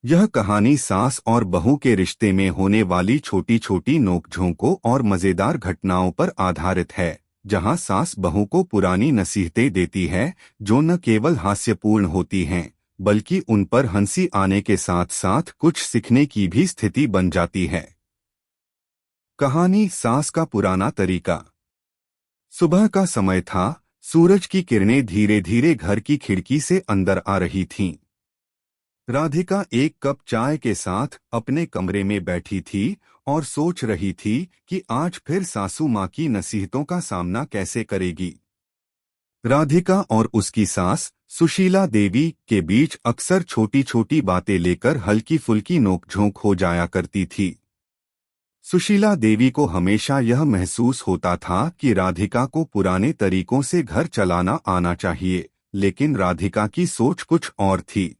यह कहानी सास और बहू के रिश्ते में होने वाली छोटी छोटी नोकझोंकों और मजेदार घटनाओं पर आधारित है, जहां सास बहू को पुरानी नसीहतें देती है जो न केवल हास्यपूर्ण होती हैं, बल्कि उन पर हंसी आने के साथ साथ कुछ सीखने की भी स्थिति बन जाती है। कहानी सास का पुराना तरीका। सुबह का समय था। सूरज की किरणें धीरे धीरे घर की खिड़की से अंदर आ रही थीं। राधिका एक कप चाय के साथ अपने कमरे में बैठी थी और सोच रही थी कि आज फिर सासू माँ की नसीहतों का सामना कैसे करेगी। राधिका और उसकी सास सुशीला देवी के बीच अक्सर छोटी छोटी बातें लेकर हल्की फुल्की नोकझोंक हो जाया करती थी। सुशीला देवी को हमेशा यह महसूस होता था कि राधिका को पुराने तरीकों से घर चलाना आना चाहिए, लेकिन राधिका की सोच कुछ और थी।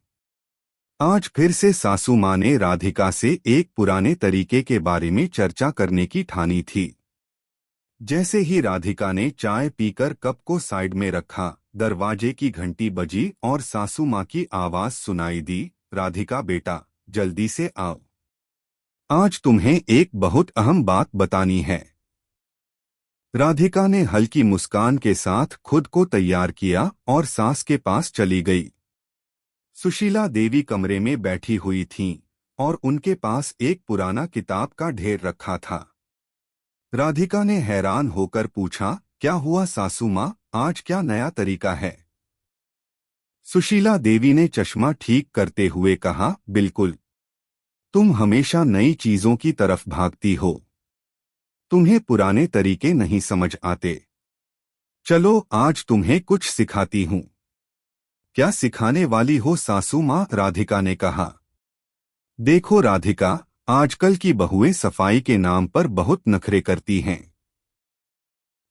आज फिर से सासू माँ ने राधिका से एक पुराने तरीके के बारे में चर्चा करने की ठानी थी। जैसे ही राधिका ने चाय पीकर कप को साइड में रखा, दरवाजे की घंटी बजी और सासू माँ की आवाज सुनाई दी, राधिका बेटा, जल्दी से आओ। आज तुम्हें एक बहुत अहम बात बतानी है। राधिका ने हल्की मुस्कान के साथ खुद को तैयार किया और सास के पास चली गई। सुशीला देवी कमरे में बैठी हुई थीं और उनके पास एक पुराना किताब का ढेर रखा था। राधिका ने हैरान होकर पूछा, क्या हुआ सासू माँ, आज क्या नया तरीका है? सुशीला देवी ने चश्मा ठीक करते हुए कहा, बिल्कुल, तुम हमेशा नई चीजों की तरफ भागती हो। तुम्हें पुराने तरीके नहीं समझ आते। चलो आज तुम्हें कुछ सिखाती हूँ। क्या सिखाने वाली हो सासू माँ, राधिका ने कहा। देखो राधिका, आजकल की बहुएं सफाई के नाम पर बहुत नखरे करती हैं।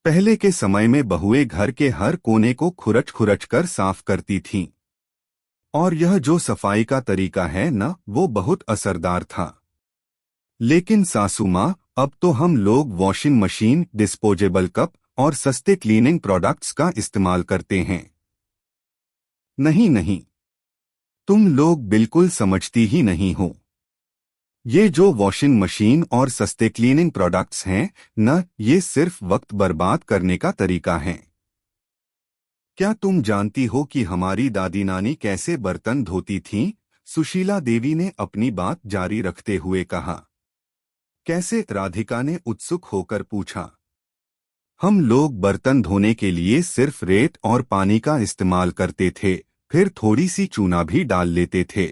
पहले के समय में बहुएं घर के हर कोने को खुरच खुरच कर साफ करती थीं। और यह जो सफाई का तरीका है न, वो बहुत असरदार था। लेकिन सासू माँ, अब तो हम लोग वॉशिंग मशीन, डिस्पोजेबल कप और सस्ते क्लीनिंग प्रोडक्ट्स का इस्तेमाल करते हैं। नहीं नहीं, तुम लोग बिल्कुल समझती ही नहीं हो। ये जो वॉशिंग मशीन और सस्ते क्लीनिंग प्रोडक्ट्स हैं न, ये सिर्फ वक्त बर्बाद करने का तरीका है। क्या तुम जानती हो कि हमारी दादी नानी कैसे बर्तन धोती थीं? सुशीला देवी ने अपनी बात जारी रखते हुए कहा। कैसे? राधिका ने उत्सुक होकर पूछा। हम लोग बर्तन धोने के लिए सिर्फ रेत और पानी का इस्तेमाल करते थे, फिर थोड़ी सी चूना भी डाल लेते थे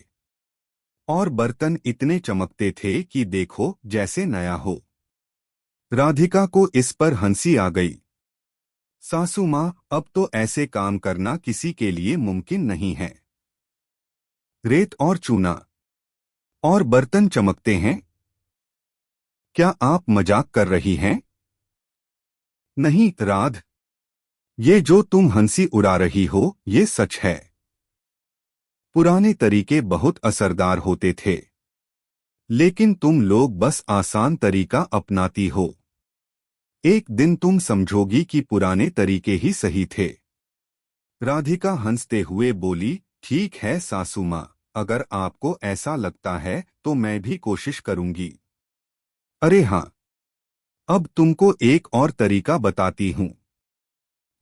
और बर्तन इतने चमकते थे कि देखो जैसे नया हो। राधिका को इस पर हंसी आ गई। सासू माँ, अब तो ऐसे काम करना किसी के लिए मुमकिन नहीं है। रेत और चूना और बर्तन चमकते हैं? क्या आप मजाक कर रही हैं? नहीं राध, ये जो तुम हंसी उड़ा रही हो, ये सच है। पुराने तरीके बहुत असरदार होते थे, लेकिन तुम लोग बस आसान तरीका अपनाती हो। एक दिन तुम समझोगी कि पुराने तरीके ही सही थे। राधिका हंसते हुए बोली, ठीक है सासू माँ, अगर आपको ऐसा लगता है तो मैं भी कोशिश करूंगी। अरे हाँ, अब तुमको एक और तरीका बताती हूँ।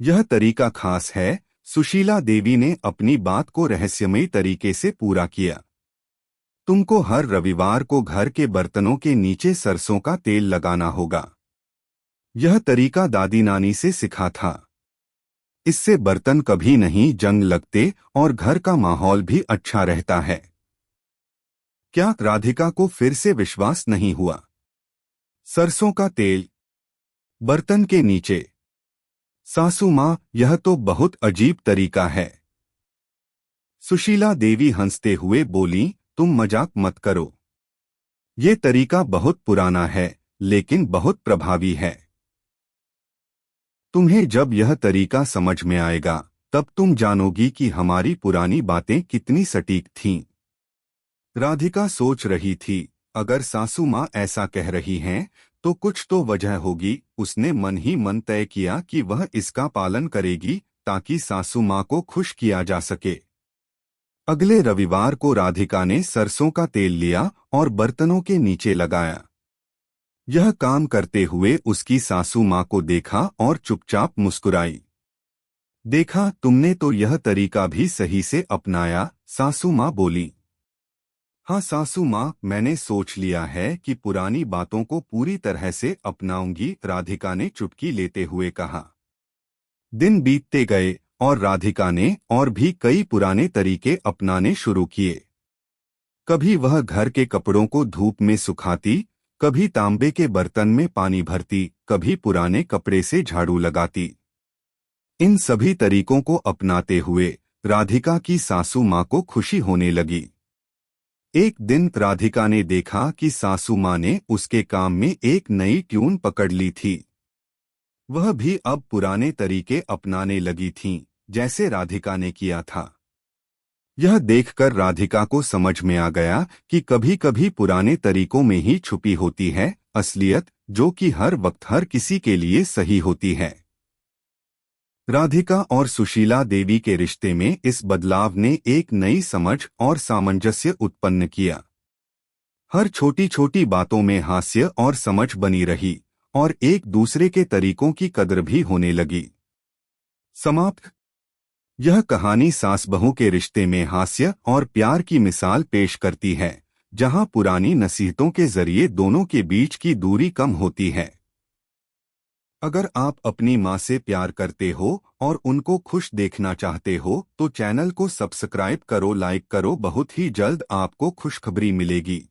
यह तरीका खास है। सुशीला देवी ने अपनी बात को रहस्यमयी तरीके से पूरा किया। तुमको हर रविवार को घर के बर्तनों के नीचे सरसों का तेल लगाना होगा। यह तरीका दादी नानी से सीखा था। इससे बर्तन कभी नहीं जंग लगते और घर का माहौल भी अच्छा रहता है। क्या? राधिका को फिर से विश्वास नहीं हुआ। सरसों का तेल बर्तन के नीचे? सासू माँ, यह तो बहुत अजीब तरीका है। सुशीला देवी हंसते हुए बोली, तुम मजाक मत करो। ये तरीका बहुत पुराना है, लेकिन बहुत प्रभावी है। तुम्हें जब यह तरीका समझ में आएगा, तब तुम जानोगी कि हमारी पुरानी बातें कितनी सटीक थीं। राधिका सोच रही थी, अगर सासू माँ ऐसा कह रही हैं, तो कुछ तो वजह होगी। उसने मन ही मन तय किया कि वह इसका पालन करेगी ताकि सासू माँ को खुश किया जा सके। अगले रविवार को राधिका ने सरसों का तेल लिया और बर्तनों के नीचे लगाया। यह काम करते हुए उसकी सासू माँ को देखा और चुपचाप मुस्कुराई। देखा, तुमने तो यह तरीका भी सही से अपनाया, सासू माँ बोली। हाँ सासू माँ, मैंने सोच लिया है कि पुरानी बातों को पूरी तरह से अपनाऊंगी, राधिका ने चुटकी लेते हुए कहा। दिन बीतते गए और राधिका ने और भी कई पुराने तरीके अपनाने शुरू किए। कभी वह घर के कपड़ों को धूप में सुखाती, कभी तांबे के बर्तन में पानी भरती, कभी पुराने कपड़े से झाड़ू लगाती। इन सभी तरीकों को अपनाते हुए राधिका की सासू माँ को खुशी होने लगी। एक दिन राधिका ने देखा कि सासू माँ ने उसके काम में एक नई ट्यून पकड़ ली थी। वह भी अब पुराने तरीके अपनाने लगी थीं, जैसे राधिका ने किया था। यह देखकर राधिका को समझ में आ गया कि कभी कभी पुराने तरीकों में ही छुपी होती है असलियत, जो कि हर वक्त हर किसी के लिए सही होती है। राधिका और सुशीला देवी के रिश्ते में इस बदलाव ने एक नई समझ और सामंजस्य उत्पन्न किया। हर छोटी छोटी बातों में हास्य और समझ बनी रही और एक दूसरे के तरीकों की कदर भी होने लगी। समाप्त। यह कहानी सास बहू के रिश्ते में हास्य और प्यार की मिसाल पेश करती है, जहां पुरानी नसीहतों के जरिए दोनों के बीच की दूरी कम होती है। अगर आप अपनी माँ से प्यार करते हो और उनको खुश देखना चाहते हो तो चैनल को सब्सक्राइब करो, लाइक करो। बहुत ही जल्द आपको खुशखबरी मिलेगी।